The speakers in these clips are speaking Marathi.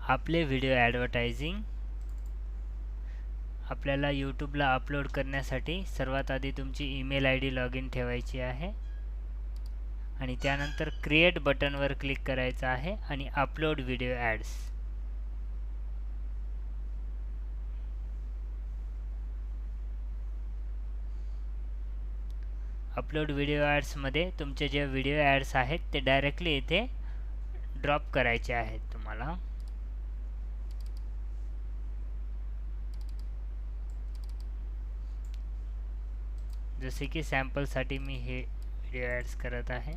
आपले व्हिडिओ ॲडव्हर्टायझिंग आपल्याला यूट्यूबला अपलोड करण्यासाठी सर्वात आधी तुमची email I D log in ठेवायची आहे आणि त्यानंतर क्रिएट बटनवर क्लिक करायचं आहे आणि upload video ads. Upload video ॲड्समध्ये तुमचे जे व्हिडिओ ॲड्स आहेत ते डायरेक्टली इथे ड्रॉप करायचे आहेत तुम्हाला. जसे की सॅम्पलसाठी मी हे व्हिडिओ ॲड्स करत आहे.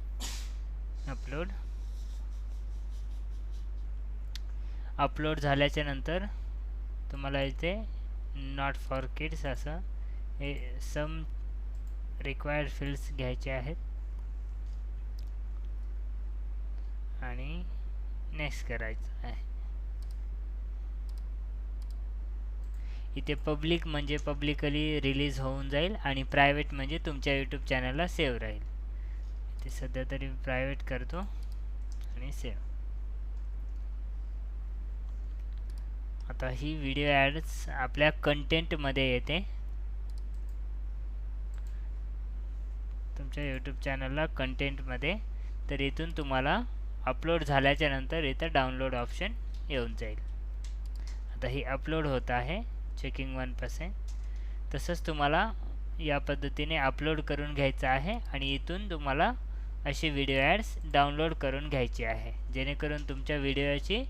अपलोड झाल्याच्या नंतर तुम्हाला इथे नॉट फॉर किड्स असं हे सम रिक्वायर्ड फील्ड्स घ्यायचे आहेत आणि नेक्स्ट करायचं आहे. इथे पब्लिक म्हणजे पब्लिकली रिलीज होऊन जाईल आणि प्रायव्हेट म्हणजे तुमच्या यूट्यूब चॅनलला सेव्ह राहील. इथे सध्या तरी प्रायव्हेट करतो आणि सेव्ह. आता ही व्हिडिओ ॲड्स आपल्या कंटेंटमध्ये येते. तुमच्या यूट्यूब चॅनलला कंटेंटमध्ये, तर इथून तुम्हाला अपलोड झाल्याच्या नंतर इथं डाउनलोड ऑप्शन येऊन जाईल. आता ही अपलोड होत आहे, चेकिंग 1%. तसंच तुम्हाला या पद्धतीने अपलोड करून घ्यायचं आहे आणि इथून तुम्हाला अशी व्हिडिओ ॲड्स डाउनलोड करून घ्यायची आहे, जेणेकरून तुमच्या व्हिडिओची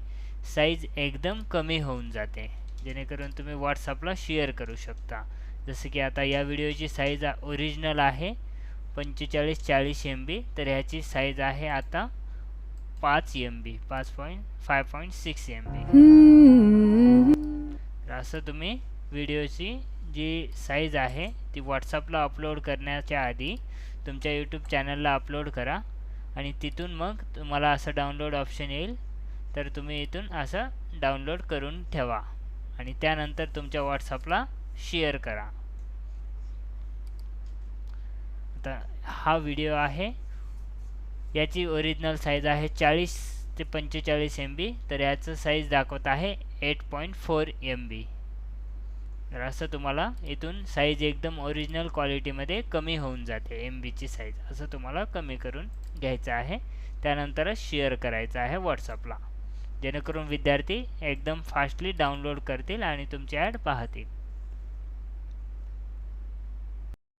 साईज एकदम कमी होऊन जाते, जेणेकरून तुम्ही व्हॉट्सअपला शेअर करू शकता. जसं की आता या व्हिडिओची साईज ओरिजिनल आहे 45-40 MB, तर ह्याची साईज आहे आता 5 MB 5.6 MB. असं तुम्ही व्हिडिओची जी साईज आहे ती व्हॉट्सअपला अपलोड करण्याच्या आधी तुमच्या यूट्यूब चॅनलला अपलोड करा आणि तिथून मग तुम्हाला असं डाउनलोड ऑप्शन येईल, तर तुम्ही इथून असं डाउनलोड करून ठेवा आणि त्यानंतर तुमच्या व्हॉट्सअपला शेअर करा. आता हा व्हिडिओ आहे, याची ओरिजिनल साईज आहे 40 ते 45 MB, तर याचं साईज दाखवत आहे 8.4 MB. तर असं तुम्हाला इथून साईज एकदम ओरिजिनल क्वालिटीमध्ये कमी होऊन जाते, MBची साईज असं तुम्हाला कमी करून घ्यायचं आहे. त्यानंतरच शेअर करायचं आहे व्हॉट्सअपला, जेणेकरून विद्यार्थी एकदम फास्टली डाउनलोड करतील आणि तुमची ॲड पाहतील.